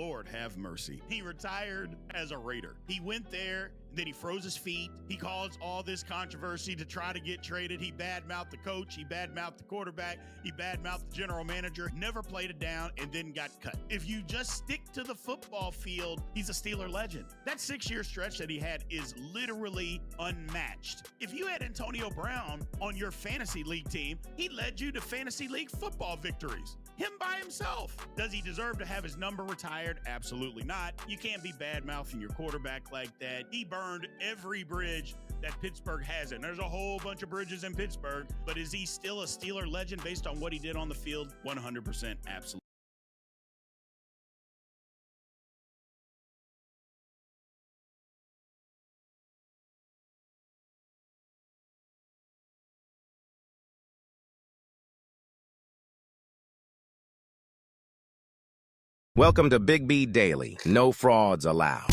Lord have mercy. He retired as a Raider. He went there, and then he froze his feet. He caused all this controversy to try to get traded. He badmouthed the coach. He badmouthed the quarterback. He badmouthed the general manager. Never played it down and then got cut. If you just stick to the football field, he's a Steeler legend. That 6-year stretch that he had is literally unmatched. If you had Antonio Brown on your fantasy league team, he led you to fantasy league football victories. Him by himself. Does he deserve to have his number retired? Absolutely not. You can't be bad-mouthing your quarterback like that. He burned every bridge that Pittsburgh has. And there's a whole bunch of bridges in Pittsburgh, but is he still a Steeler legend based on what he did on the field? 100% absolutely. Welcome to Big B Daily. No frauds allowed.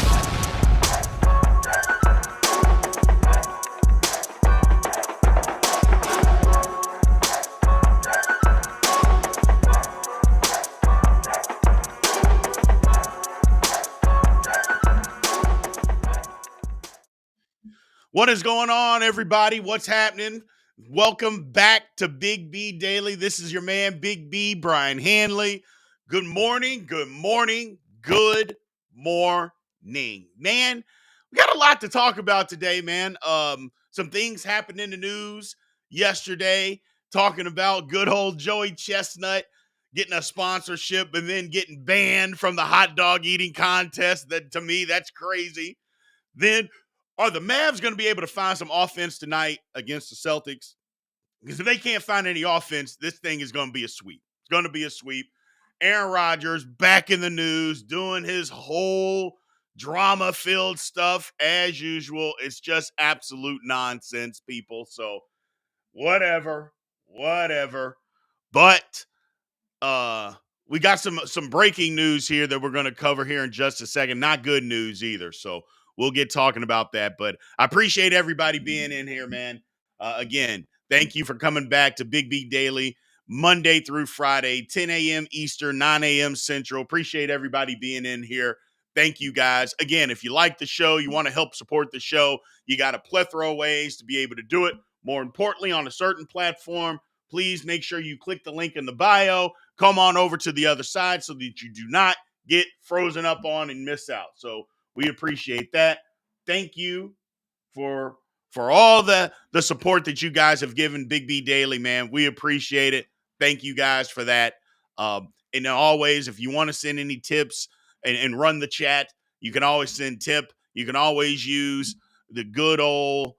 What is going on, everybody? What's happening? Welcome back to Big B Daily. This is your man, Big B, Brian Hanley. Good morning, good morning, good morning. Man, we got a lot to talk about today, man. Some things happened in the news yesterday, talking about good old Joey Chestnut getting a sponsorship and then getting banned from the hot dog eating contest. That, to me, that's crazy. Then, are the Mavs going to be able to find some offense tonight against the Celtics? Because if they can't find any offense, this thing is going to be a sweep. It's going to be a sweep. Aaron Rodgers back in the news, doing his whole drama-filled stuff as usual. It's just absolute nonsense, people. So, whatever. But we got some breaking news here that we're going to cover here in just a second. Not good news either. So, we'll get talking about that. But I appreciate everybody being in here, man. Again, thank you for coming back to Big B Daily. Monday through Friday, 10 a.m. Eastern, 9 a.m. Central. Appreciate everybody being in here. Thank you, guys. Again, if you like the show, you want to help support the show, you got a plethora of ways to be able to do it. More importantly, on a certain platform, please make sure you click the link in the bio. Come on over to the other side so that you do not get frozen up on and miss out. So we appreciate that. Thank you for all the support that you guys have given Big B Daily, man. We appreciate it. Thank you guys for that. And always, if you want to send any tips and run the chat, you can always send tip. You can always use the good old,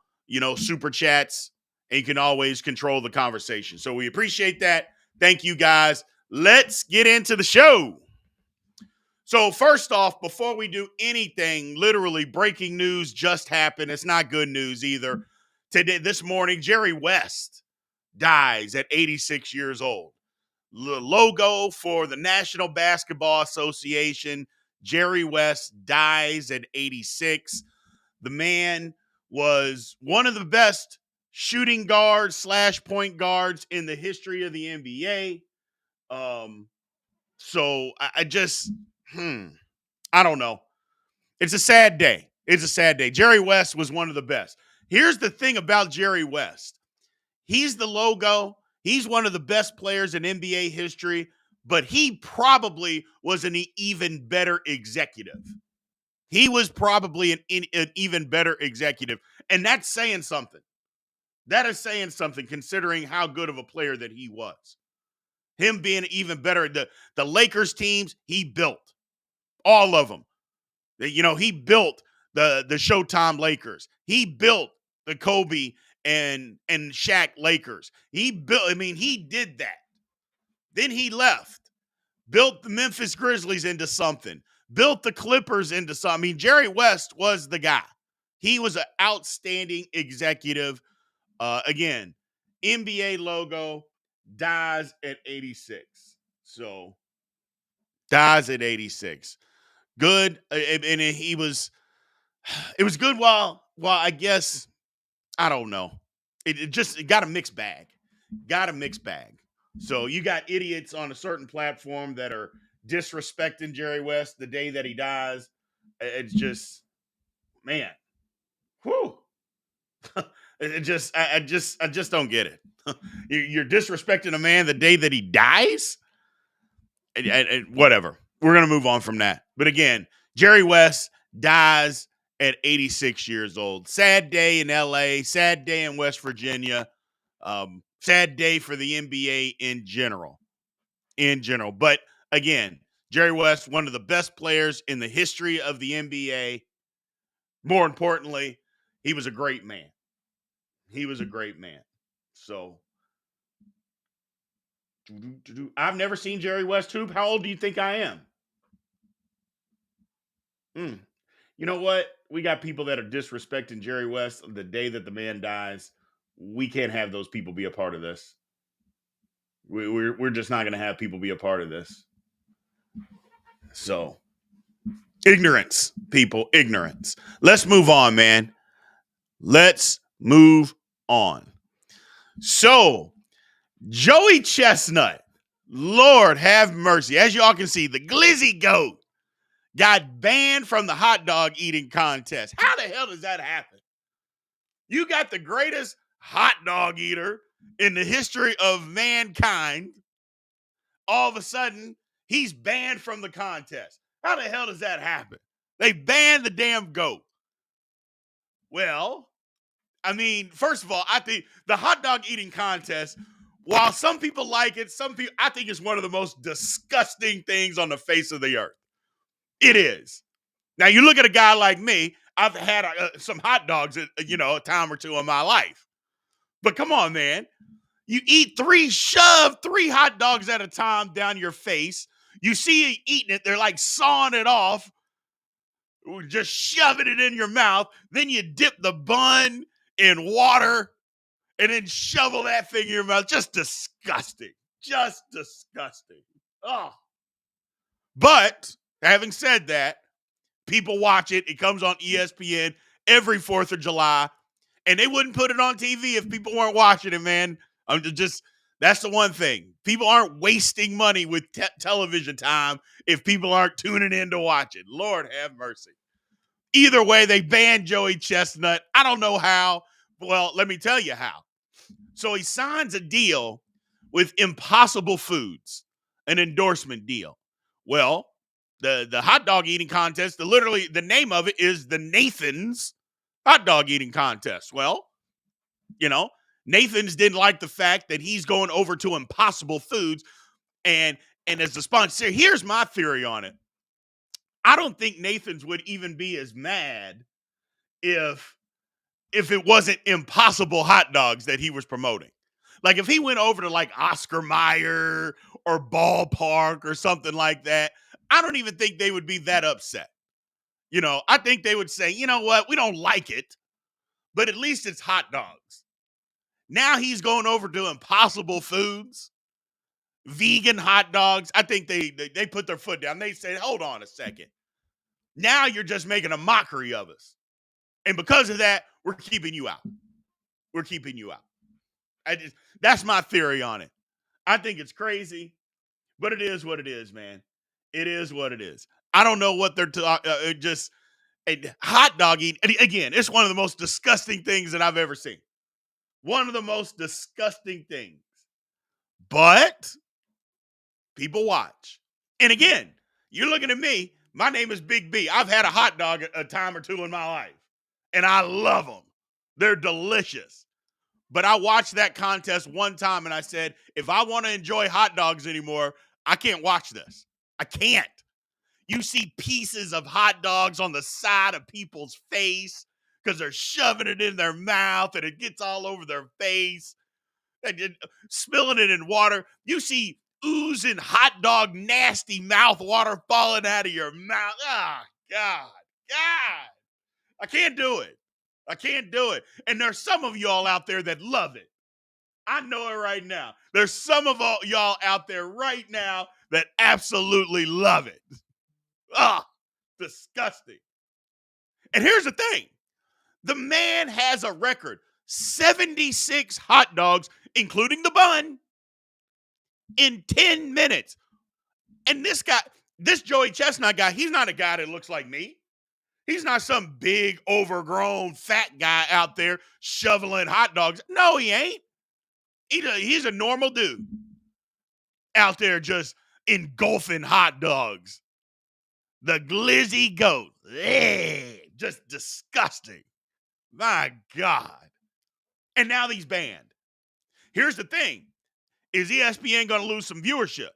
super chats, and you can always control the conversation. So we appreciate that. Thank you guys. Let's get into the show. So first off, before we do anything, literally breaking news just happened. It's not good news either. This morning, Jerry West dies at 86 years old. The logo for the National Basketball Association, Jerry West dies at 86. The man was one of the best shooting guards / point guards in the history of the NBA. So I just, I don't know. It's a sad day. Jerry West was one of the best. Here's the thing about Jerry West. He's the logo. He's one of the best players in NBA history, but he probably was an even better executive. He was probably an even better executive, and that's saying something. That is saying something considering how good of a player that he was. Him being even better. The Lakers teams, he built. All of them. He built the Showtime Lakers. He built the Kobe and Shaq Lakers. He did that. Then he left. Built the Memphis Grizzlies into something. Built the Clippers into something. Jerry West was the guy. He was an outstanding executive. Again, NBA logo, dies at 86. So, dies at 86. Good. And it was good while I guess, I don't know. It got a mixed bag. So you got idiots on a certain platform that are disrespecting Jerry West the day that he dies. It's just, man, whew. I just don't get it. You're disrespecting a man the day that he dies. Whatever. We're gonna move on from that. But again, Jerry West dies at 86 years old. Sad day in LA. Sad day in West Virginia. Sad day for the NBA in general. But again, Jerry West, one of the best players in the history of the NBA. More importantly, he was a great man. He was a great man. So, I've never seen Jerry West hoop. How old do you think I am? You know what? We got people that are disrespecting Jerry West the day that the man dies. We can't have those people be a part of this. We're just not going to have people be a part of this. So, ignorance, people, ignorance. Let's move on, man. Let's move on. So, Joey Chestnut, Lord have mercy. As y'all can see, the Glizzy goat got banned from the hot dog eating contest. How the hell does that happen? You got the greatest hot dog eater in the history of mankind. All of a sudden, he's banned from the contest. How the hell does that happen? They banned the damn goat. Well, I mean, first of all, I think the hot dog eating contest, while some people like it, I think it's one of the most disgusting things on the face of the earth. It is. Now, you look at a guy like me, I've had some hot dogs, a time or two in my life. But come on, man. You shove three hot dogs at a time down your face. You see you eating it. They're like sawing it off, just shoving it in your mouth. Then you dip the bun in water and then shovel that thing in your mouth. Just disgusting. Just disgusting. Oh. But having said that, people watch it. It comes on ESPN every 4th of July. And they wouldn't put it on TV if people weren't watching it, man. That's the one thing. People aren't wasting money with television time if people aren't tuning in to watch it. Lord have mercy. Either way, they banned Joey Chestnut. I don't know how. Well, let me tell you how. So he signs a deal with Impossible Foods, an endorsement deal. Well, the hot dog eating contest, the name of it is the Nathan's hot dog eating contest. Well, Nathan's didn't like the fact that he's going over to Impossible Foods and as the sponsor. Here's my theory on it. I don't think Nathan's would even be as mad if it wasn't Impossible hot dogs that he was promoting. Like if he went over to like Oscar Mayer or Ballpark or something like that, I don't even think they would be that upset. I think they would say, you know what? We don't like it, but at least it's hot dogs. Now he's going over to Impossible Foods, vegan hot dogs. I think they put their foot down. They said, hold on a second. Now you're just making a mockery of us. And because of that, we're keeping you out. We're keeping you out. That's my theory on it. I think it's crazy, but it is what it is, man. It is what it is. I don't know what they're just a hot dog eating. Again, it's one of the most disgusting things that I've ever seen. One of the most disgusting things. But people watch. And again, you're looking at me. My name is Big B. I've had a hot dog a time or two in my life. And I love them. They're delicious. But I watched that contest one time and I said, if I want to enjoy hot dogs anymore, I can't watch this. I can't. You see pieces of hot dogs on the side of people's face because they're shoving it in their mouth and it gets all over their face and spilling it in water. You see oozing hot dog nasty mouth water falling out of your mouth. Ah, God. I can't do it. I can't do it. And there's some of y'all out there that love it. I know it right now. There's some of y'all out there right now that absolutely love it. Ah, disgusting. And here's the thing. The man has a record. 76 hot dogs, including the bun, in 10 minutes. And this guy, This Joey Chestnut guy, he's not a guy that looks like me. He's not some big, overgrown, fat guy out there shoveling hot dogs. No, he ain't. He's a normal dude out there just engulfing hot dogs. The Glizzy goat. Just disgusting. My God. And now he's banned. Here's the thing. Is ESPN going to lose some viewership?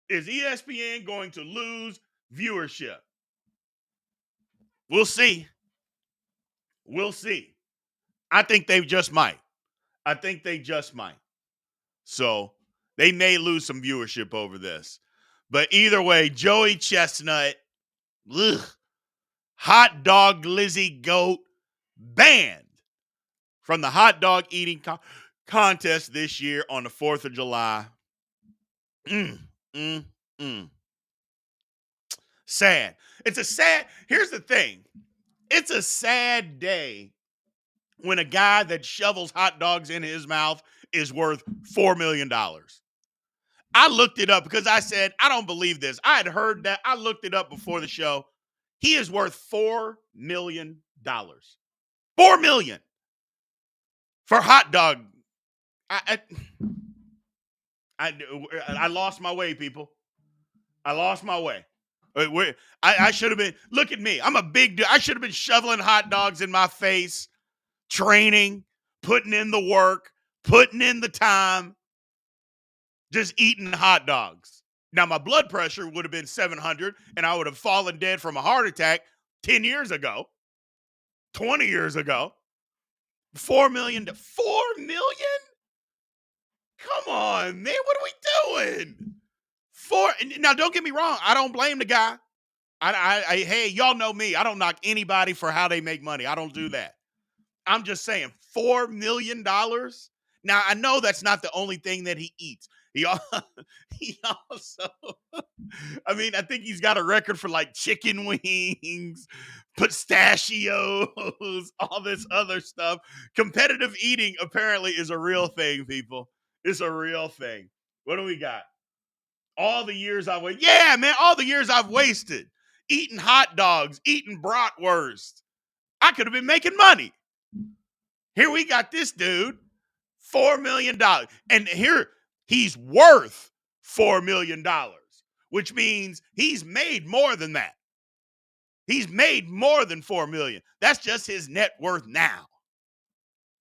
Is ESPN going to lose viewership? We'll see. We'll see. I think they just might. So they may lose some viewership over this. But either way, Joey Chestnut, hot dog Glizzy goat, banned from the hot dog eating contest this year on the 4th of July. Sad. Here's the thing. It's a sad day when a guy that shovels hot dogs in his mouth is worth $4 million. I looked it up because I said, I don't believe this. I had heard that. I looked it up before the show. He is worth $4 million. $4 million for hot dog. I lost my way, people. I lost my way. I should have been, look at me. I'm a big dude. I should have been shoveling hot dogs in my face, training, putting in the work, putting in the time, just eating hot dogs. Now, my blood pressure would have been 700, and I would have fallen dead from a heart attack 10 years ago, 20 years ago. $4 million. $4 million? Come on, man. What are we doing? Now, don't get me wrong. I don't blame the guy. Hey, y'all know me. I don't knock anybody for how they make money. I don't do that. I'm just saying, $4 million? Now, I know that's not the only thing that he eats. He also, I mean, I think he's got a record for like chicken wings, pistachios, all this other stuff. Competitive eating apparently is a real thing, people. It's a real thing. What do we got? All the years I've wasted. Yeah, man, all the years I've wasted eating hot dogs, eating bratwurst. I could have been making money. Here we got this dude, $4 million. And here he's worth $4 million, which means he's made more than that. He's made more than $4 million. That's just his net worth now.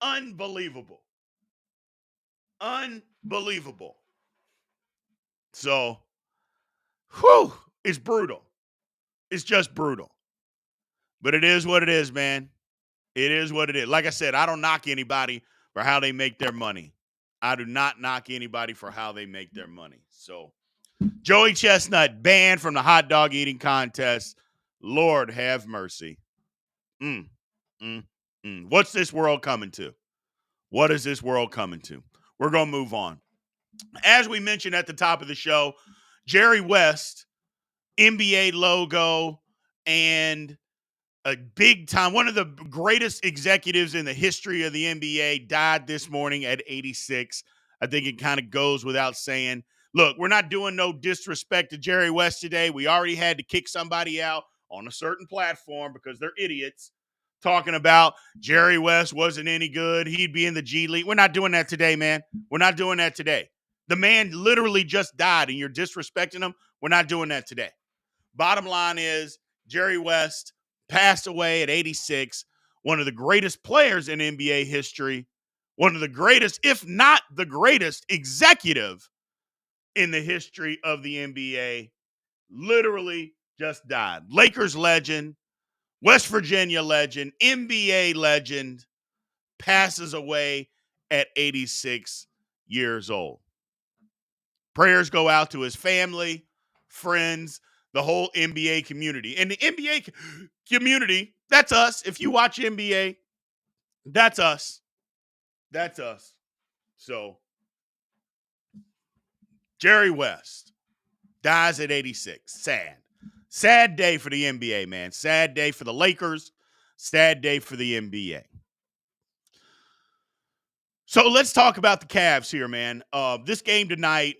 Unbelievable. Unbelievable. So, it's brutal. It's just brutal. But it is what it is, man. It is what it is. Like I said, I don't knock anybody for how they make their money. I do not knock anybody for how they make their money. So, Joey Chestnut banned from the hot dog eating contest. Lord have mercy. What's this world coming to? What is this world coming to? We're going to move on. As we mentioned at the top of the show, Jerry West, NBA logo, and a big time, one of the greatest executives in the history of the NBA, died this morning at 86. I think it kind of goes without saying. Look, we're not doing no disrespect to Jerry West today. We already had to kick somebody out on a certain platform because they're idiots talking about Jerry West wasn't any good. He'd be in the G League. We're not doing that today, man. We're not doing that today. The man literally just died and you're disrespecting him. We're not doing that today. Bottom line is Jerry West passed away at 86, one of the greatest players in NBA history, one of the greatest, if not the greatest executive in the history of the NBA, literally just died. Lakers legend, West Virginia legend, NBA legend, passes away at 86 years old. Prayers go out to his family, friends, the whole NBA community. And the NBA community, that's us. If you watch NBA, that's us. That's us. So, Jerry West dies at 86. Sad. Sad day for the NBA, man. Sad day for the Lakers. Sad day for the NBA. So let's talk about the Cavs here, man. This game tonight,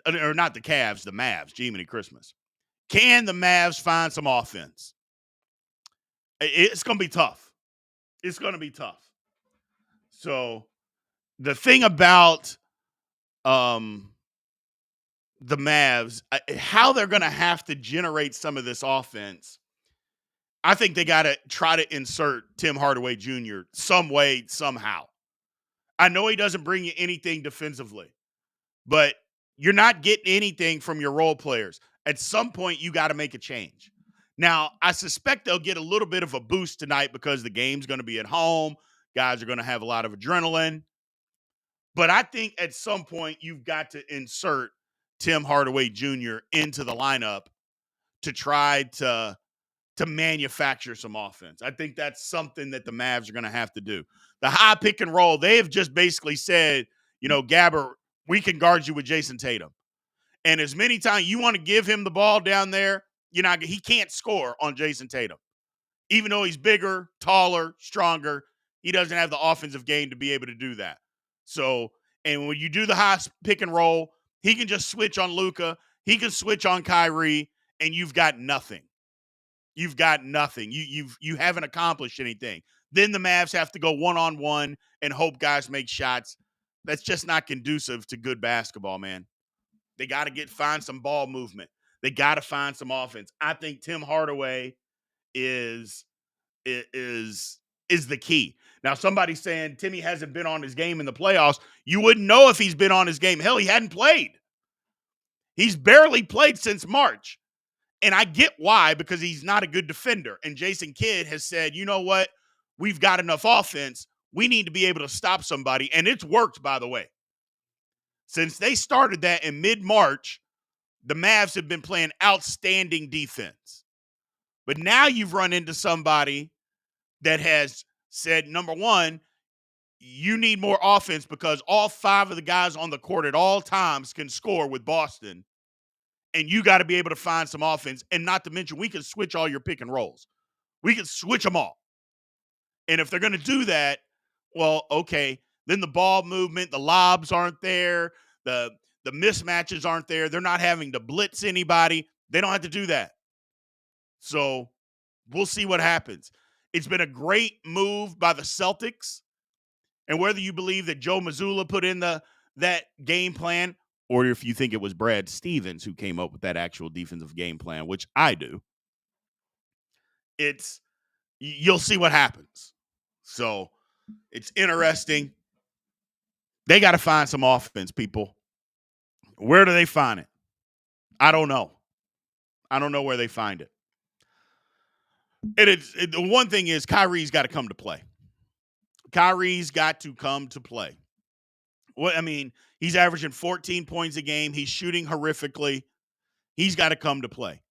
or not the Cavs, the Mavs, Jiminy Christmas. Can the Mavs find some offense? It's going to be tough. It's going to be tough. So the thing about the Mavs, how they're going to have to generate some of this offense, I think they got to try to insert Tim Hardaway Jr. some way, somehow. I know he doesn't bring you anything defensively, but you're not getting anything from your role players. At some point, you got to make a change. Now, I suspect they'll get a little bit of a boost tonight because the game's going to be at home. Guys are going to have a lot of adrenaline. But I think at some point, you've got to insert Tim Hardaway Jr. into the lineup to try to manufacture some offense. I think that's something that the Mavs are going to have to do. The high pick and roll, they have just basically said, Gabber, we can guard you with Jason Tatum. And as many times you want to give him the ball down there, he can't score on Jason Tatum. Even though he's bigger, taller, stronger, he doesn't have the offensive game to be able to do that. So, and when you do the high pick and roll, he can just switch on Luka. He can switch on Kyrie, and you've got nothing. You've got nothing. You haven't accomplished anything. Then the Mavs have to go one-on-one and hope guys make shots. That's just not conducive to good basketball, man. They got to find some ball movement. They got to find some offense. I think Tim Hardaway is the key. Now, somebody's saying Timmy hasn't been on his game in the playoffs. You wouldn't know if he's been on his game. Hell, he hadn't played. He's barely played since March. And I get why, because he's not a good defender. And Jason Kidd has said, you know what? We've got enough offense. We need to be able to stop somebody. And it's worked, by the way. Since they started that in mid-March, the Mavs have been playing outstanding defense. But now you've run into somebody that has said, number one, you need more offense because all 5 of the guys on the court at all times can score with Boston. And you got to be able to find some offense. And not to mention, we can switch all your pick and rolls. We can switch them all. And if they're going to do that, well, okay, then the ball movement, the lobs aren't there. The mismatches aren't there. They're not having to blitz anybody. They don't have to do that. So we'll see what happens. It's been a great move by the Celtics. And whether you believe that Joe Mazzulla put in that game plan, or if you think it was Brad Stevens who came up with that actual defensive game plan, which I do, you'll see what happens. So it's interesting. They got to find some offense, people. Where do they find it? I don't know. I don't know where they find it. The one thing is Kyrie's got to come to play. Kyrie's got to come to play. Well, I mean, he's averaging 14 points a game. He's shooting horrifically. He's got to come to play.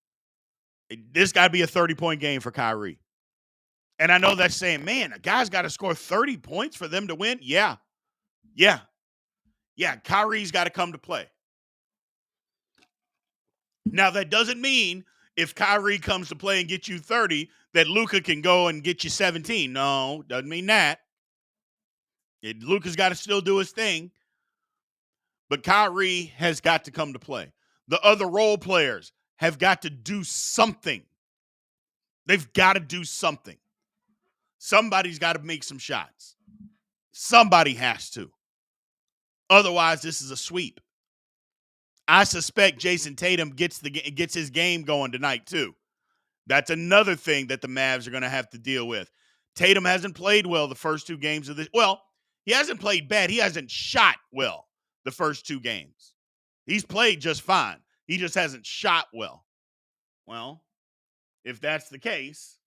This got to be a 30-point game for Kyrie. And I know that's saying, man, a guy's got to score 30 points for them to win. Yeah. Kyrie's got to come to play. Now, that doesn't mean if Kyrie comes to play and get you 30, that Luka can go and get you 17. No, doesn't mean that. Luka's got to still do his thing. But Kyrie has got to come to play. The other role players have got to do something. They've got to do something. Somebody's got to make some shots. Somebody has to. Otherwise, this is a sweep. I suspect Jason Tatum gets his game going tonight, too. That's another thing that the Mavs are going to have to deal with. Tatum hasn't played well the first 2 games of this. Well, he hasn't played bad. He hasn't shot well the first 2 games. He's played just fine. He just hasn't shot well. Well, if that's the case,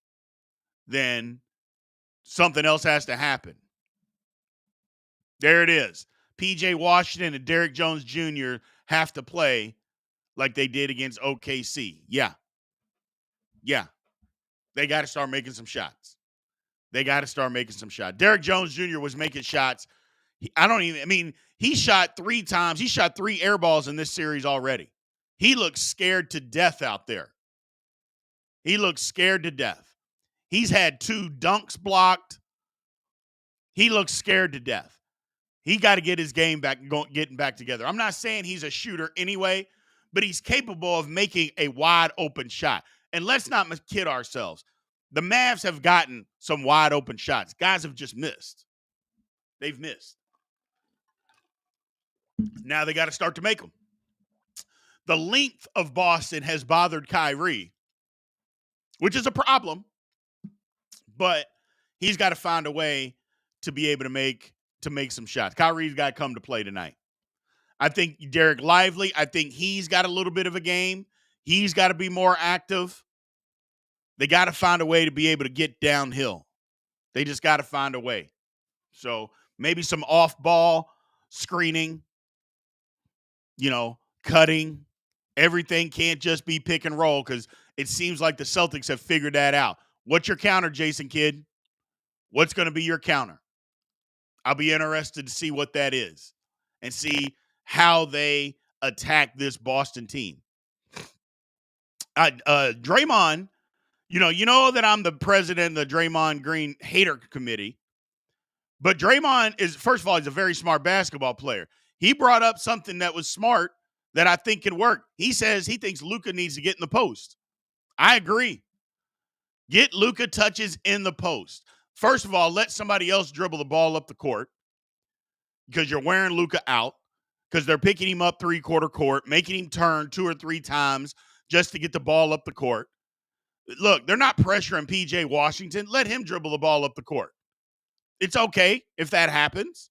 then something else has to happen. There it is. P.J. Washington and Derrick Jones Jr. have to play like they did against OKC. Yeah. They got to start making some shots. Derrick Jones Jr. was making shots. He shot 3 times. He shot 3 air balls in this series already. He looks scared to death out there. He's had 2 dunks blocked. He looks scared to death. He got to get his game back, getting back together. I'm not saying he's a shooter anyway, but he's capable of making a wide open shot. And let's not kid ourselves. The Mavs have gotten some wide open shots. Guys have just missed. They've missed. Now they got to start to make them. The length of Boston has bothered Kyrie, which is a problem, but he's got to find a way to be able to make some shots. Kyrie's got to come to play tonight. I think Derek Lively, I think he's got a little bit of a game. He's got to be more active. They got to find a way to be able to get downhill. They just got to find a way. So maybe some off-ball screening, cutting. Everything can't just be pick and roll because it seems like the Celtics have figured that out. What's your counter, Jason Kidd? What's going to be your counter? I'll be interested to see what that is and see how they attack this Boston team. Draymond, you know that I'm the president of the Draymond Green hater committee, but Draymond is, first of all, he's a very smart basketball player. He brought up something that was smart that I think can work. He says he thinks Luka needs to get in the post. I agree. Get Luka touches in the post. First of all, let somebody else dribble the ball up the court because you're wearing Luka out because they're picking him up three-quarter court, making him turn 2 or 3 times just to get the ball up the court. Look, they're not pressuring P.J. Washington. Let him dribble the ball up the court. It's okay if that happens.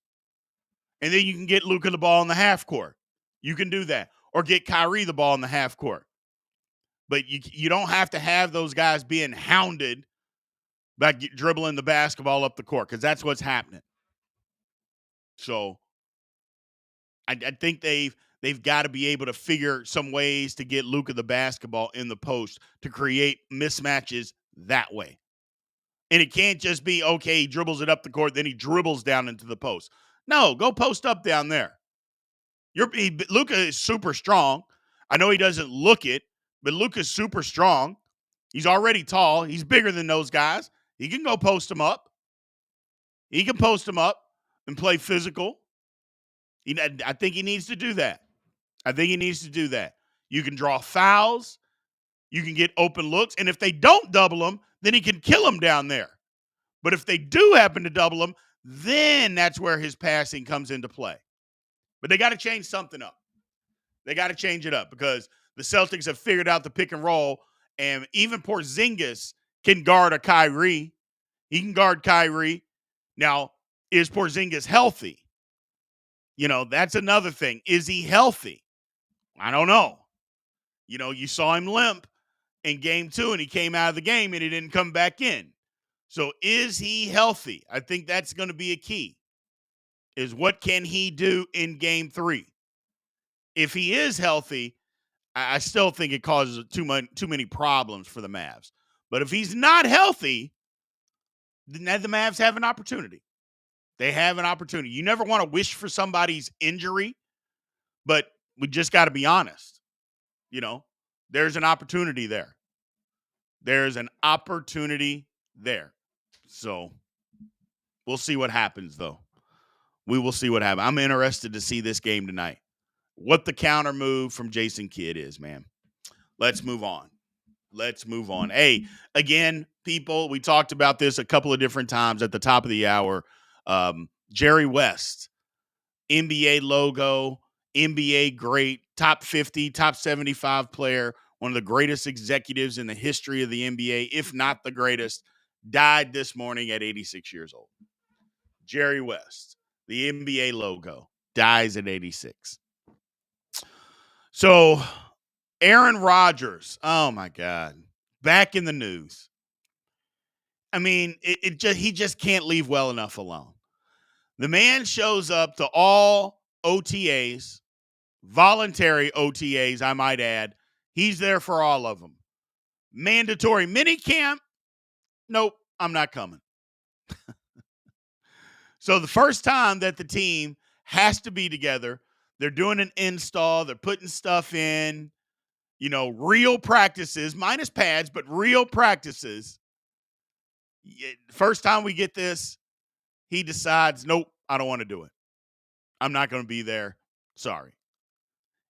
And then you can get Luka the ball in the half court. You can do that. Or get Kyrie the ball in the half court. But you don't have to have those guys being hounded by dribbling the basketball up the court because that's what's happening. So I think they've got to be able to figure some ways to get Luka the basketball in the post to create mismatches that way. And it can't just be, okay, he dribbles it up the court, then he dribbles down into the post. No, go post up down there. Luka is super strong. I know he doesn't look it, but Luka's super strong. He's already tall. He's bigger than those guys. He can go post them up. He can post them up and play physical. I think he needs to do that. You can draw fouls. You can get open looks. And if they don't double him, then he can kill him down there. But if they do happen to double him, then that's where his passing comes into play. But they got to change something up. They got to change it up because the Celtics have figured out the pick and roll, and even Porzingis can guard a Kyrie. He can guard Kyrie. Now, is Porzingis healthy? That's another thing. Is he healthy? I don't know. You saw him limp in game 2, and he came out of the game, and he didn't come back in. So is he healthy? I think that's going to be a key, is what can he do in game 3? If he is healthy, I still think it causes too many problems for the Mavs. But if he's not healthy, then the Mavs have an opportunity. They have an opportunity. You never want to wish for somebody's injury, but we just got to be honest. There's an opportunity there. So we'll see what happens, though. We will see what happens. I'm interested to see this game tonight. What the counter move from Jason Kidd is, man. Let's move on. Hey, again, people, we talked about this a couple of different times at the top of the hour. Jerry West, NBA logo, NBA great, top 50, top 75 player, one of the greatest executives in the history of the NBA, if not the greatest, died this morning at 86 years old. Jerry West, the NBA logo, dies at 86. So, Aaron Rodgers, oh my God, back in the news. I mean, he just can't leave well enough alone. The man shows up to all OTAs, voluntary OTAs, I might add. He's there for all of them. Mandatory minicamp, nope, I'm not coming. So the first time that the team has to be together, they're doing an install, they're putting stuff in, real practices, minus pads, but real practices. First time we get this, he decides, nope, I don't want to do it. I'm not going to be there. Sorry.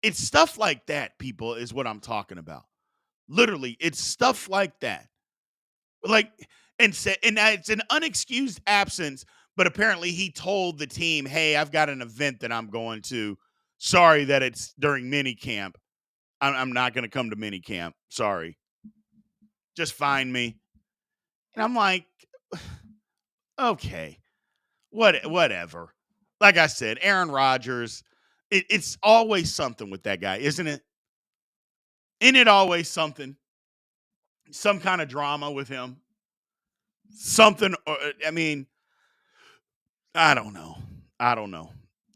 It's stuff like that, people, is what I'm talking about. Literally, it's stuff like that. Like, and it's an unexcused absence, but apparently he told the team, hey, I've got an event that I'm going to. Sorry that it's during mini camp. I'm not going to come to mini camp. Sorry. Just find me. And I'm like, okay, whatever. Like I said, Aaron Rodgers, it's always something with that guy, isn't it? Isn't it always something? Some kind of drama with him. Something, I mean, I don't know.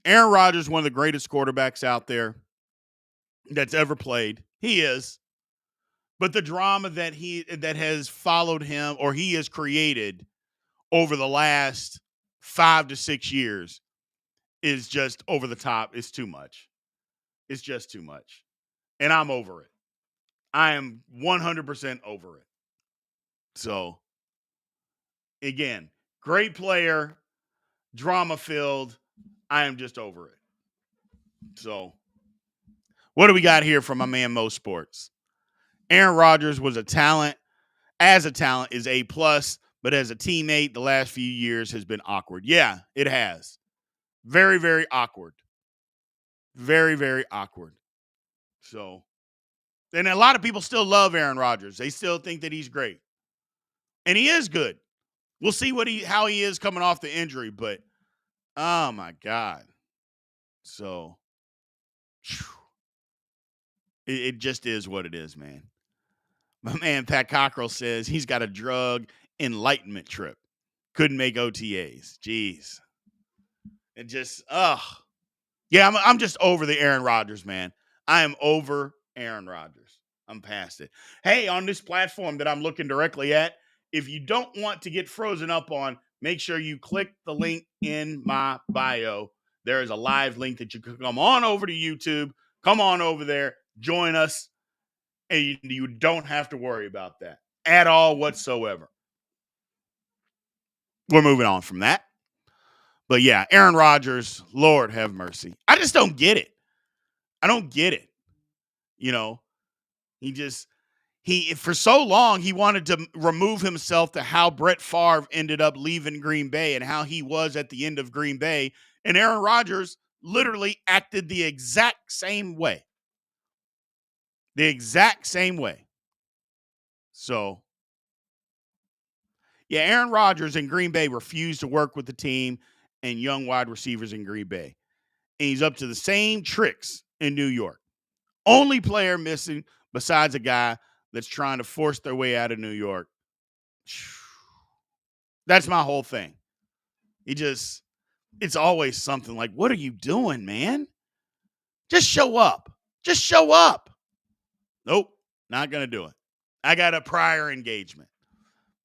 Aaron Rodgers, one of the greatest quarterbacks out there that's ever played. He is. But the drama that has followed him or he has created over the last 5 to 6 years is just over the top. It's too much. It's just too much. And I'm over it. I am 100% over it. So, again, great player, drama filled. I am just over it. So, what do we got here from my man Mo Sports? Aaron Rodgers was a talent. As a talent, is A+, but as a teammate, the last few years has been awkward. Yeah, it has. Very, very awkward. Very, very awkward. So, and a lot of people still love Aaron Rodgers. They still think that he's great. And he is good. We'll see how he is coming off the injury, but oh my God. So it just is what it is, man. My man Pat Cockrell says he's got a drug enlightenment trip. Couldn't make OTAs. Jeez. It just, yeah, I'm just over the Aaron Rodgers, man. I am over Aaron Rodgers. I'm past it. Hey, on this platform that I'm looking directly at, if you don't want to get frozen up on, make sure you click the link in my bio. There is a live link that you can come on over to YouTube. Come on over there. Join us. And you don't have to worry about that at all whatsoever. We're moving on from that. But yeah, Aaron Rodgers, Lord have mercy. I just don't get it. I don't get it. You know, he for so long he wanted to remove himself to how Brett Favre ended up leaving Green Bay and how he was at the end of Green Bay. And Aaron Rodgers literally acted the exact same way. The exact same way. So, yeah, Aaron Rodgers in Green Bay refused to work with the team and young wide receivers in Green Bay. And he's up to the same tricks in New York. Only player missing besides a guy that's trying to force their way out of New York. That's my whole thing. It's always something like, what are you doing, man? Just show up. Just show up. Nope, not going to do it. I got a prior engagement.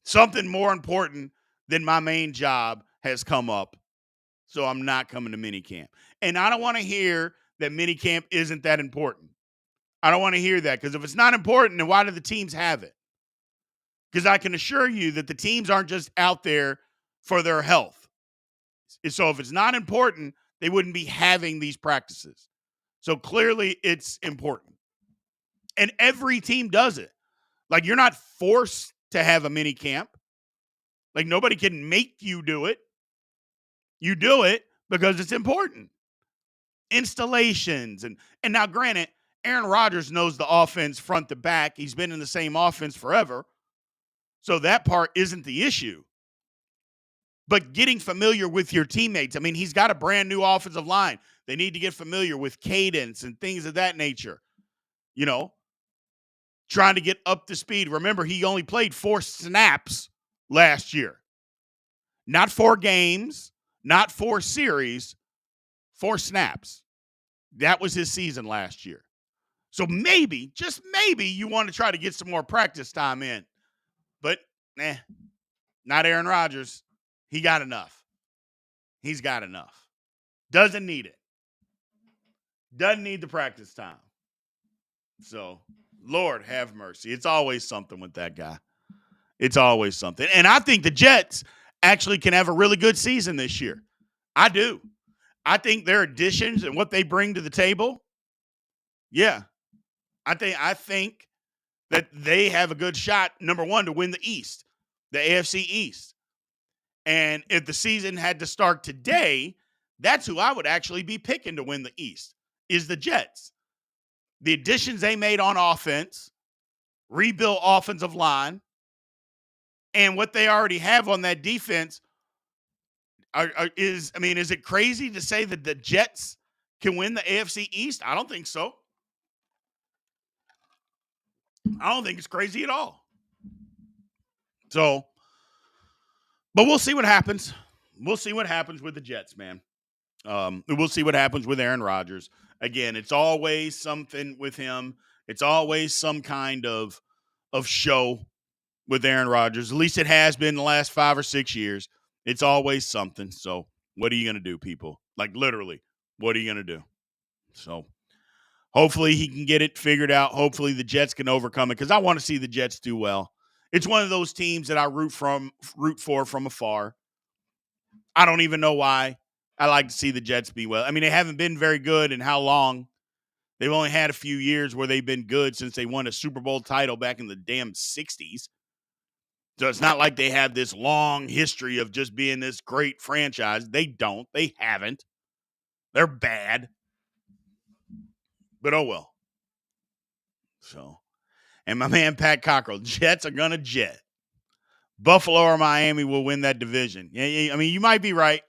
Something more important than my main job has come up. So I'm not coming to minicamp. And I don't want to hear that minicamp isn't that important. I don't want to hear that, because if it's not important, then why do the teams have it? Because I can assure you that the teams aren't just out there for their health. So if it's not important, they wouldn't be having these practices. So clearly it's important. And every team does it. Like, you're not forced to have a mini camp. Like, nobody can make you do it. You do it because it's important. Installations. And now, granted, Aaron Rodgers knows the offense front to back. He's been in the same offense forever. So that part isn't the issue. But getting familiar with your teammates. I mean, he's got a brand new offensive line. They need to get familiar with cadence and things of that nature. You know, trying to get up to speed. Remember, he only played 4 snaps last year. Not 4 games, not 4 series, 4 snaps. That was his season last year. So maybe, just maybe, you want to try to get some more practice time in. But, not Aaron Rodgers. He got enough. He's got enough. Doesn't need it. Doesn't need the practice time. So, Lord have mercy. It's always something with that guy. It's always something. And I think the Jets actually can have a really good season this year. I do. I think their additions and what they bring to the table, yeah, I think that they have a good shot, number one, to win the East, the AFC East. And if the season had to start today, that's who I would actually be picking to win the East, is the Jets. The additions they made on offense, rebuilt offensive line, and what they already have on that defense is it crazy to say that the Jets can win the AFC East? I don't think so. I don't think it's crazy at all. So, but we'll see what happens. We'll see what happens with the Jets, man. We'll see what happens with Aaron Rodgers. Again, it's always something with him. It's always some kind of show with Aaron Rodgers. At least it has been the last 5 or 6 years. It's always something. So what are you going to do, people? Like literally, what are you going to do? So hopefully he can get it figured out. Hopefully the Jets can overcome it because I want to see the Jets do well. It's one of those teams that I root for from afar. I don't even know why. I like to see the Jets be well. I mean, they haven't been very good in how long? They've only had a few years where they've been good since they won a Super Bowl title back in the damn 60s. So it's not like they have this long history of just being this great franchise. They don't. They haven't. They're bad. But oh well. So, and my man Pat Cockrell, Jets are going to jet. Buffalo or Miami will win that division. Yeah, I mean, you might be right.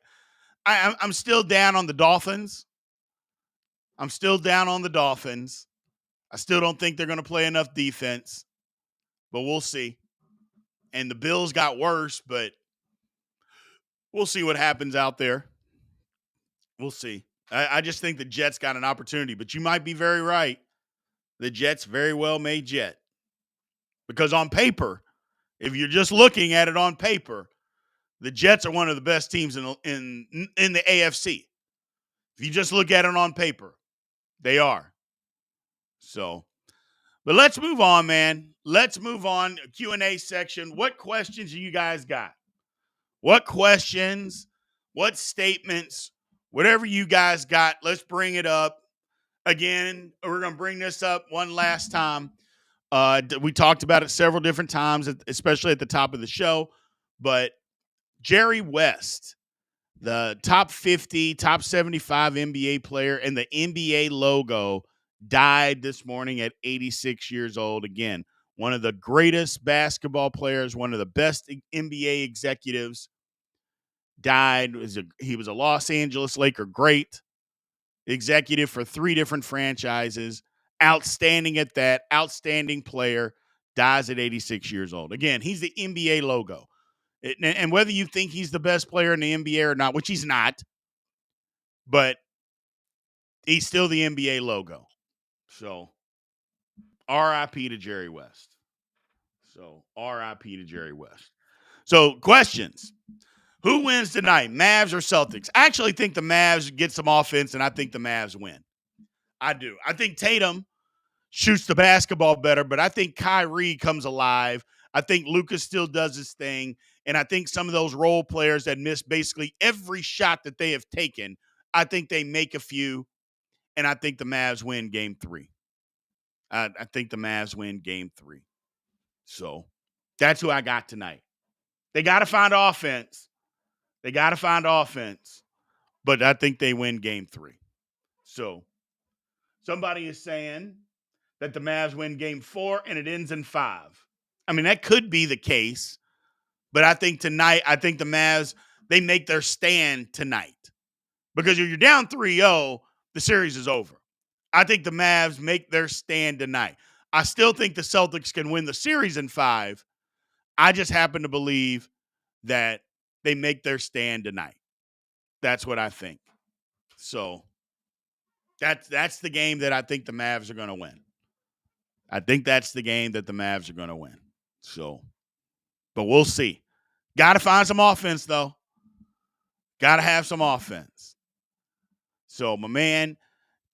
I'm still down on the Dolphins. I still don't think they're going to play enough defense, but we'll see. And the Bills got worse, but we'll see what happens out there. We'll see. I just think the Jets got an opportunity, but you might be very right. The Jets very well may jet. Because on paper, if you're just looking at it on paper, the Jets are one of the best teams in the AFC. If you just look at it on paper, they are. So, but let's move on, man. Let's move on. Q&A section. What questions do you guys got? What questions? What statements? Whatever you guys got, let's bring it up. Again, we're going to bring this up one last time. We talked about it several different times, especially at the top of the show. But Jerry West, the top 50, top 75 NBA player, and the NBA logo died this morning at 86 years old. Again, one of the greatest basketball players, one of the best NBA executives, died. He was a Los Angeles Laker great, executive for 3 different franchises, outstanding at that, outstanding player, dies at 86 years old. Again, he's the NBA logo. And whether you think he's the best player in the NBA or not, which he's not, but he's still the NBA logo. So, RIP to Jerry West. So, questions. Who wins tonight, Mavs or Celtics? I actually think the Mavs get some offense, and I think the Mavs win. I do. I think Tatum shoots the basketball better, but I think Kyrie comes alive. I think Lucas still does his thing, and I think some of those role players that miss basically every shot that they have taken, I think they make a few, and I think the Mavs win game 3. I think the Mavs win game 3. So that's who I got tonight. They got to find offense. But I think they win game 3. So somebody is saying that the Mavs win game 4 and it ends in 5. I mean, that could be the case. But I think tonight, the Mavs, they make their stand tonight. Because if you're down 3-0, the series is over. I think the Mavs make their stand tonight. I still think the Celtics can win the series in 5. I just happen to believe that they make their stand tonight. That's what I think. So that's the game that I think the Mavs are going to win. I think that's the game that the Mavs are going to win. So, but we'll see. Got to find some offense, though. Got to have some offense. So, my man,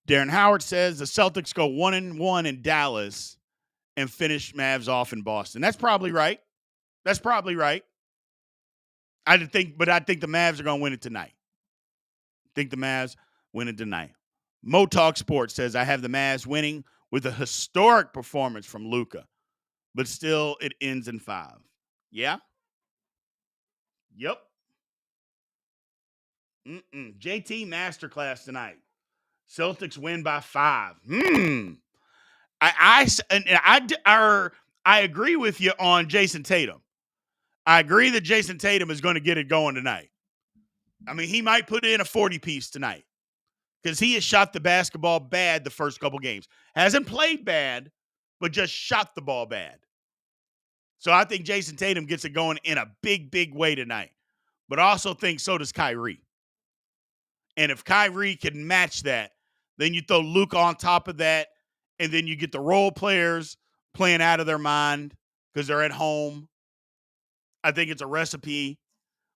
Darren Howard says the Celtics go 1-1 in Dallas and finish Mavs off in Boston. That's probably right. I think the Mavs are going to win it tonight. Think the Mavs winning tonight. Mo Talk Sports says, I have the Mavs winning with a historic performance from Luka, but still it ends in 5. Yeah? Yep. JT Masterclass tonight. Celtics win by 5. I agree with you on Jason Tatum. I agree that Jason Tatum is going to get it going tonight. I mean, he might put in a 40-piece tonight because he has shot the basketball bad the first couple games. Hasn't played bad, but just shot the ball bad. So I think Jason Tatum gets it going in a big, big way tonight. But I also think so does Kyrie. And if Kyrie can match that, then you throw Luke on top of that, and then you get the role players playing out of their mind because they're at home. I think it's a recipe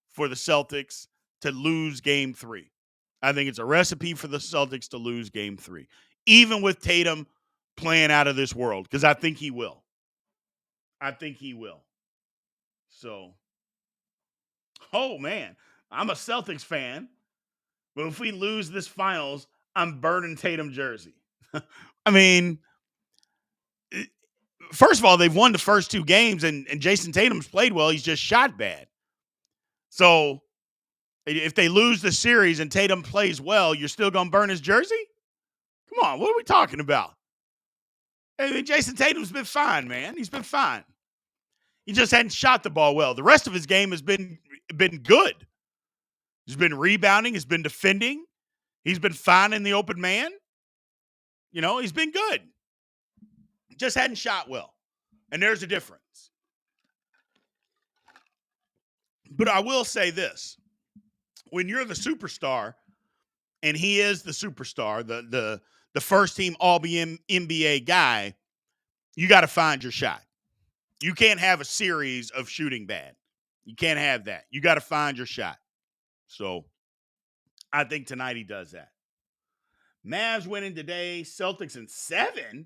for the Celtics to lose game 3. I think it's a recipe for the Celtics to lose game 3, even with Tatum playing out of this world, because I think he will. So, oh, man, I'm a Celtics fan, but if we lose this finals, I'm burning Tatum jersey. I mean, first of all, they've won the first 2 games, and Jason Tatum's played well. He's just shot bad. So if they lose the series and Tatum plays well, you're still going to burn his jersey? Come on, what are we talking about? I mean, Jason Tatum's been fine, man. He's been fine. He just hadn't shot the ball well. The rest of his game has been good. He's been rebounding. He's been defending. He's been fine in the open man. You know, he's been good. Just hadn't shot well. And there's a difference. But I will say this. When you're the superstar, and he is the superstar, the first team All-NBA guy, you got to find your shot. You can't have a series of shooting bad. You can't have that. You got to find your shot. So I think tonight he does that. Mavs winning today, Celtics in 7.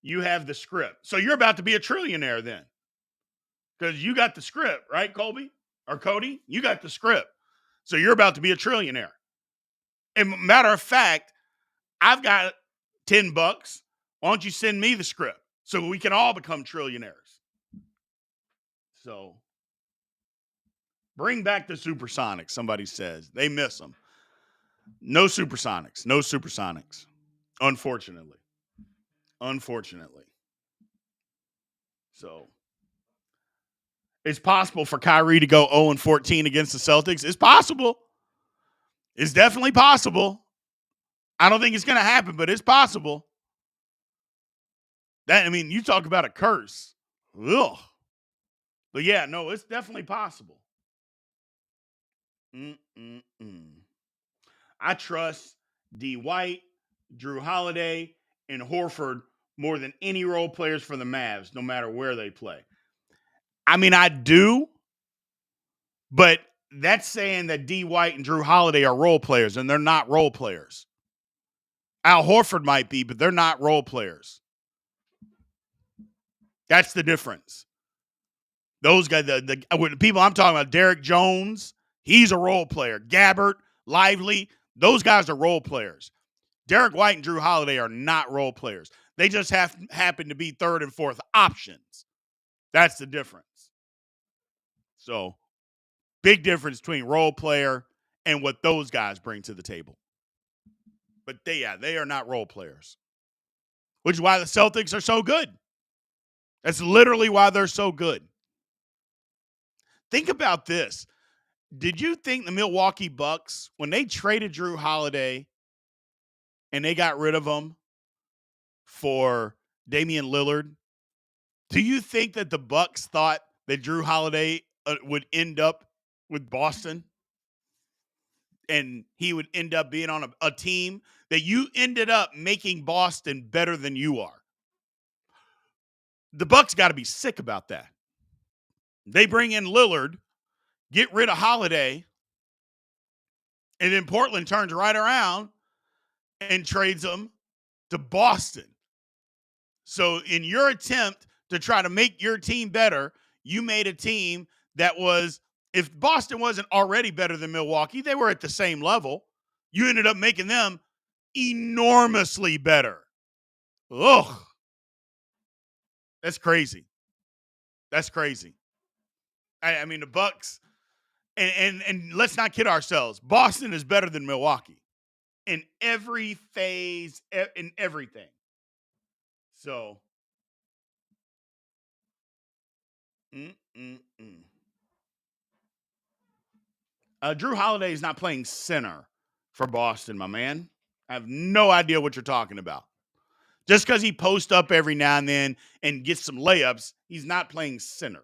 You have the script. So you're about to be a trillionaire then. Because you got the script, right, Colby? Or Cody? You got the script. So you're about to be a trillionaire. And matter of fact, I've got $10. Why don't you send me the script so we can all become trillionaires? So bring back the Supersonics, somebody says. They miss them. No Supersonics. No Supersonics. Unfortunately. So it's possible for Kyrie to go 0-14 against the Celtics. It's possible. It's definitely possible. I don't think it's going to happen, but it's possible. You talk about a curse. Ugh. But yeah, no, it's definitely possible. I trust D. White, Drew Holiday, and Horford more than any role players for the Mavs, no matter where they play. I mean, I do, but that's saying that D. White and Drew Holiday are role players, and they're not role players. Al Horford might be, but they're not role players. That's the difference. Those guys, the people I'm talking about, Derek Jones, he's a role player. Gabbert, Lively, those guys are role players. Derek White and Drew Holiday are not role players. They just happen to be 3rd and 4th options. That's the difference. So, big difference between role player and what those guys bring to the table. But they are not role players, which is why the Celtics are so good. That's literally why they're so good. Think about this. Did you think the Milwaukee Bucks, when they traded Drew Holiday and they got rid of him for Damian Lillard, do you think that the Bucks thought that Drew Holiday would end up with Boston and he would end up being on a team that you ended up making Boston better than you are? The Bucks got to be sick about that. They bring in Lillard, get rid of Holiday, and then Portland turns right around and trades them to Boston. So in your attempt to try to make your team better, you made a team that was If Boston wasn't already better than Milwaukee, they were at the same level. You ended up making them enormously better. Ugh. That's crazy. That's crazy. I mean, the Bucks, and let's not kid ourselves. Boston is better than Milwaukee in every phase, in everything. So, Drew Holiday is not playing center for Boston, my man. I have no idea what you're talking about. Just because he posts up every now and then and gets some layups, he's not playing center.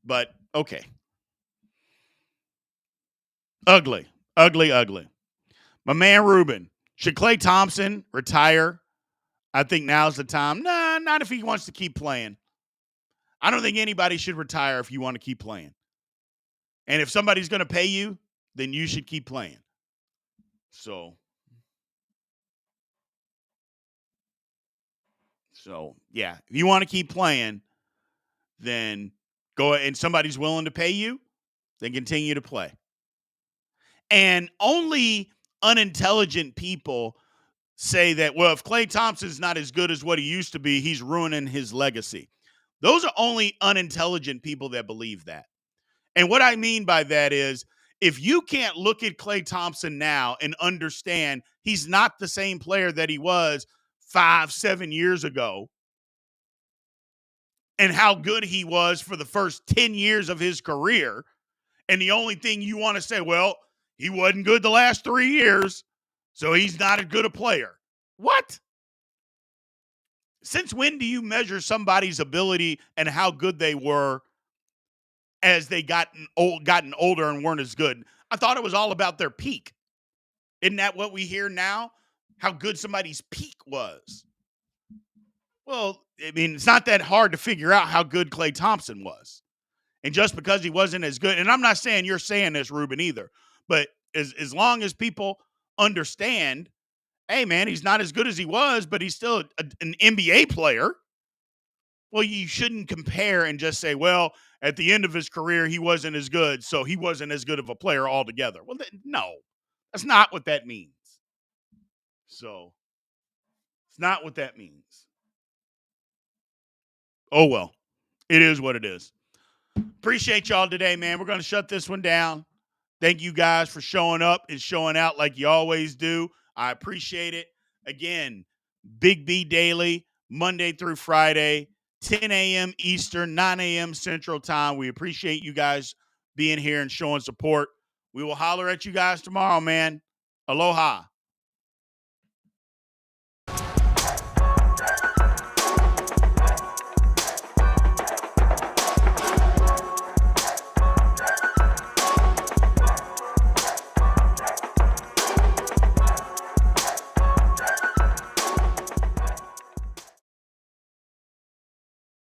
But okay. Ugly. Ugly, ugly. My man Ruben. Should Klay Thompson retire? I think now's the time. Nah, not if he wants to keep playing. I don't think anybody should retire if you want to keep playing. And if somebody's going to pay you, then you should keep playing. So yeah, if you want to keep playing, then go and somebody's willing to pay you, then continue to play. And only unintelligent people say that, well, if Klay Thompson's not as good as what he used to be, he's ruining his legacy. Those are only unintelligent people that believe that. And what I mean by that is, if you can't look at Klay Thompson now and understand he's not the same player that he was 5-7 years ago, and how good he was for the first 10 years of his career, and the only thing you want to say, well, he wasn't good the last 3 years, so he's not as good a player. What? Since when do you measure somebody's ability and how good they were as they gotten older and weren't as good? I thought it was all about their peak. Isn't that what we hear now? How good somebody's peak was. Well, I mean, it's not that hard to figure out how good Klay Thompson was. And just because he wasn't as good, and I'm not saying you're saying this, Ruben, either, but as long as people understand, hey, man, he's not as good as he was, but he's still an NBA player. Well, you shouldn't compare and just say, well, at the end of his career, he wasn't as good, so he wasn't as good of a player altogether. Well, no, that's not what that means. So it's not what that means. Oh, well, it is what it is. Appreciate y'all today, man. We're going to shut this one down. Thank you guys for showing up and showing out like you always do. I appreciate it. Again, Big B Daily, Monday through Friday, 10 a.m. Eastern, 9 a.m. Central Time. We appreciate you guys being here and showing support. We will holler at you guys tomorrow, man. Aloha.